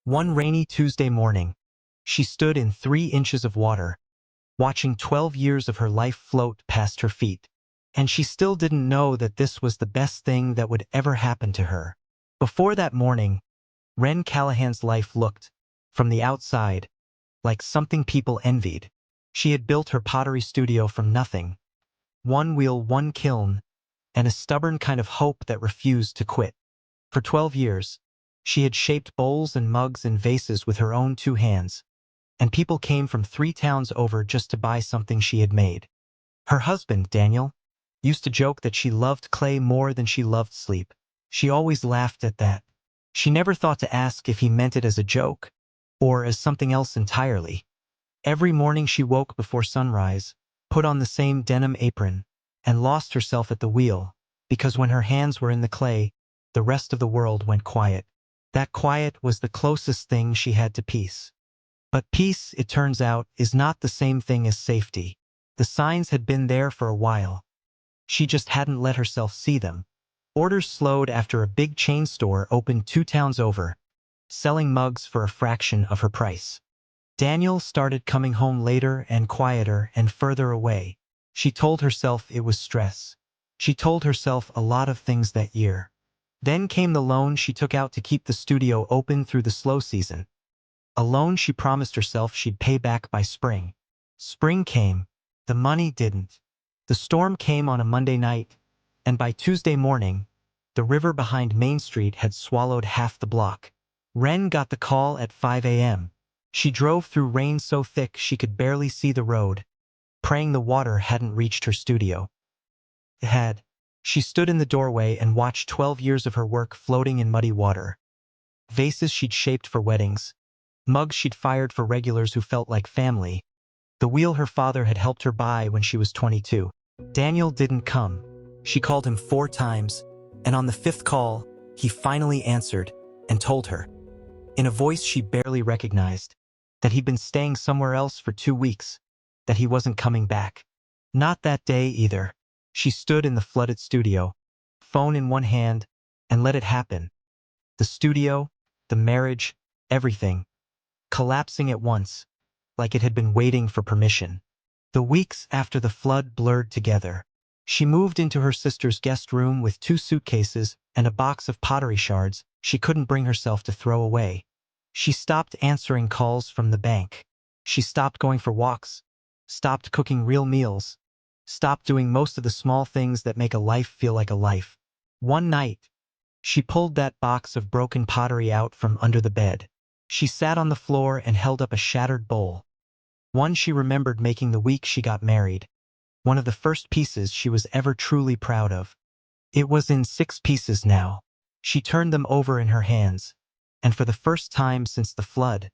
One rainy Tuesday morning, she stood in 3 inches of water, watching 12 years of her life float past her feet. And she still didn't know that this was the best thing that would ever happen to her. Before that morning, Wren Callahan's life looked, from the outside, like something people envied. She had built her pottery studio from nothing. One wheel, one kiln, and a stubborn kind of hope that refused to quit. For 12 years, she had shaped bowls and mugs and vases with her own 2 hands, and people came from 3 towns over just to buy something she had made. Her husband, Daniel, used to joke that she loved clay more than she loved sleep. She always laughed at that. She never thought to ask if he meant it as a joke, or as something else entirely. Every morning she woke before sunrise, put on the same denim apron, and lost herself at the wheel, because when her hands were in the clay, the rest of the world went quiet. That quiet was the closest thing she had to peace. But peace, it turns out, is not the same thing as safety. The signs had been there for a while. She just hadn't let herself see them. Orders slowed after a big chain store opened 2 towns over, selling mugs for a fraction of her price. Daniel started coming home later and quieter and further away. She told herself it was stress. She told herself a lot of things that year. Then came the loan she took out to keep the studio open through the slow season. A loan she promised herself she'd pay back by spring. Spring came. The money didn't. The storm came on a Monday night, and by Tuesday morning, the river behind Main Street had swallowed half the block. Wren got the call at 5 a.m. She drove through rain so thick she could barely see the road, praying the water hadn't reached her studio. It had. She stood in the doorway and watched 12 years of her work floating in muddy water. Vases she'd shaped for weddings, mugs she'd fired for regulars who felt like family, the wheel her father had helped her buy when she was 22. Daniel didn't come. She called him 4 times, and on the 5th call, he finally answered and told her, in a voice she barely recognized, that he'd been staying somewhere else for 2 weeks, that he wasn't coming back. Not that day either. She stood in the flooded studio, phone in one hand, and let it happen. The studio, the marriage, everything, collapsing at once, like it had been waiting for permission. The weeks after the flood blurred together. She moved into her sister's guest room with 2 suitcases and a box of pottery shards she couldn't bring herself to throw away. She stopped answering calls from the bank. She stopped going for walks, stopped cooking real meals, stopped doing most of the small things that make a life feel like a life. One night, she pulled that box of broken pottery out from under the bed. She sat on the floor and held up a shattered bowl. One she remembered making the week she got married. One of the first pieces she was ever truly proud of. It was in 6 pieces now. She turned them over in her hands, and for the first time since the flood,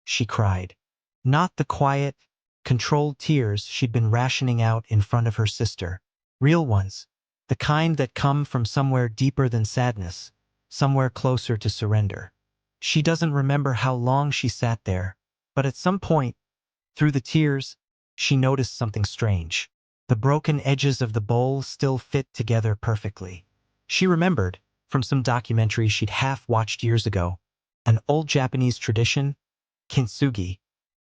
she cried. Not the quiet, controlled tears she'd been rationing out in front of her sister. Real ones. The kind that come from somewhere deeper than sadness, somewhere closer to surrender. She doesn't remember how long she sat there, but at some point, through the tears, she noticed something strange. The broken edges of the bowl still fit together perfectly. She remembered, from some documentary she'd half-watched years ago, an old Japanese tradition, kintsugi,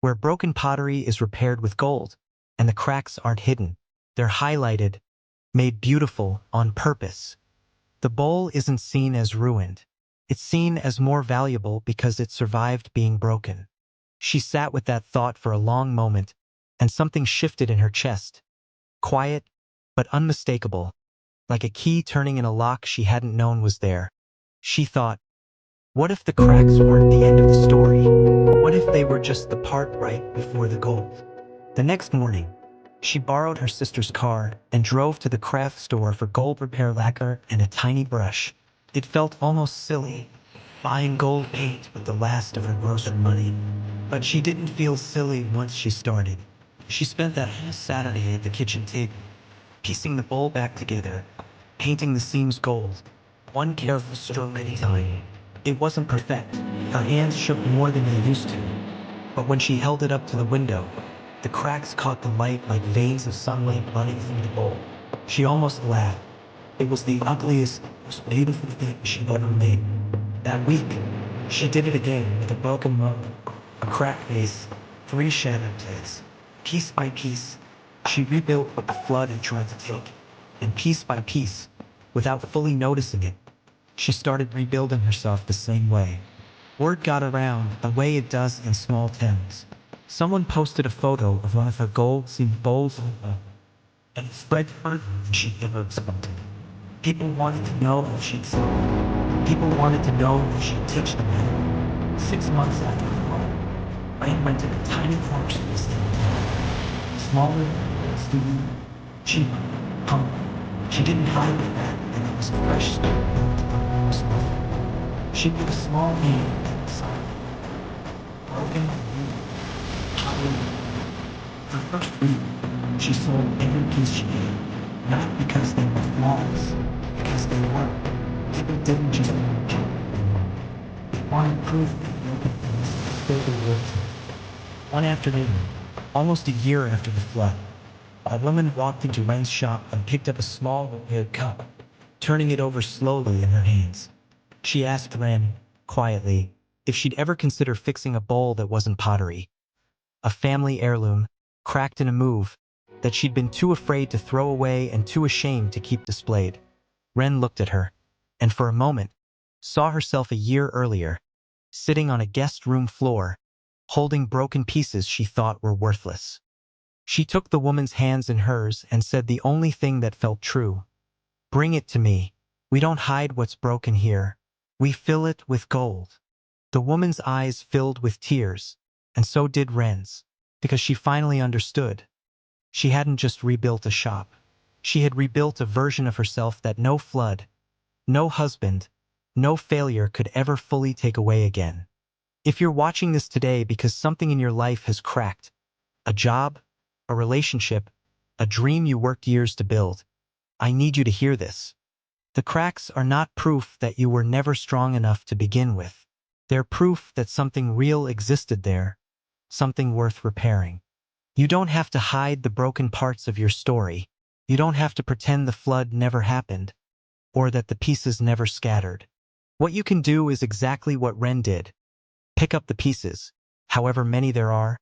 where broken pottery is repaired with gold, and the cracks aren't hidden. They're highlighted, made beautiful on purpose. The bowl isn't seen as ruined. It's seen as more valuable because it survived being broken. She sat with that thought for a long moment, and something shifted in her chest. Quiet, but unmistakable, like a key turning in a lock she hadn't known was there. She thought, what if the cracks weren't the end of the story? What if they were just the part right before the gold? The next morning, she borrowed her sister's car and drove to the craft store for gold repair lacquer and a tiny brush. It felt almost silly, buying gold paint with the last of her grocery money. But she didn't feel silly once she started. She spent that whole Saturday at the kitchen table, piecing the bowl back together, painting the seams gold, one careful stroke at a time. It wasn't perfect. Her hands shook more than they used to. But when she held it up to the window, the cracks caught the light like veins of sunlight running through the bowl. She almost laughed. It was the ugliest, most beautiful thing she'd ever made. That week, She did it again with a broken mug, a cracked vase, 3 shattered plates. Piece by piece, she rebuilt what the flood had tried to take. And piece by piece, without fully noticing it, she started rebuilding herself the same way. Word got around the way it does in small towns. Someone posted a photo of one of her gold-seamed bowls and spread her she ever something. People wanted to know if she'd sing. People wanted to know if she'd teach them how. 6 months after the fall, I rented a tiny farm space in the town. Smaller, student, cheap, humble. She didn't hide the fact that it was a fresh start. She put a small name inside. Broken, tired. For the first week, she sold every piece she had. Not because they were flawless, because they weren't. People didn't just want to. They wanted proof that broken things still worked. One afternoon, almost a year after the flood, a woman walked into Wren's shop and picked up a small repaired cup, turning it over slowly in her hands. She asked Wren, quietly, if she'd ever consider fixing a bowl that wasn't pottery, a family heirloom, cracked in a move, that she'd been too afraid to throw away and too ashamed to keep displayed. Wren looked at her, and for a moment, saw herself a year earlier, sitting on a guest room floor, holding broken pieces she thought were worthless. She took the woman's hands in hers and said the only thing that felt true. Bring it to me. We don't hide what's broken here. We fill it with gold. The woman's eyes filled with tears, and so did Wren's, because she finally understood. She hadn't just rebuilt a shop. She had rebuilt a version of herself that no flood, no husband, no failure could ever fully take away again. If you're watching this today because something in your life has cracked, a job, a relationship, a dream you worked years to build, I need you to hear this. The cracks are not proof that you were never strong enough to begin with. They're proof that something real existed there, something worth repairing. You don't have to hide the broken parts of your story. You don't have to pretend the flood never happened, or that the pieces never scattered. What you can do is exactly what Wren did. Pick up the pieces, however many there are,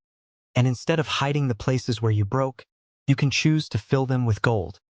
and instead of hiding the places where you broke, you can choose to fill them with gold.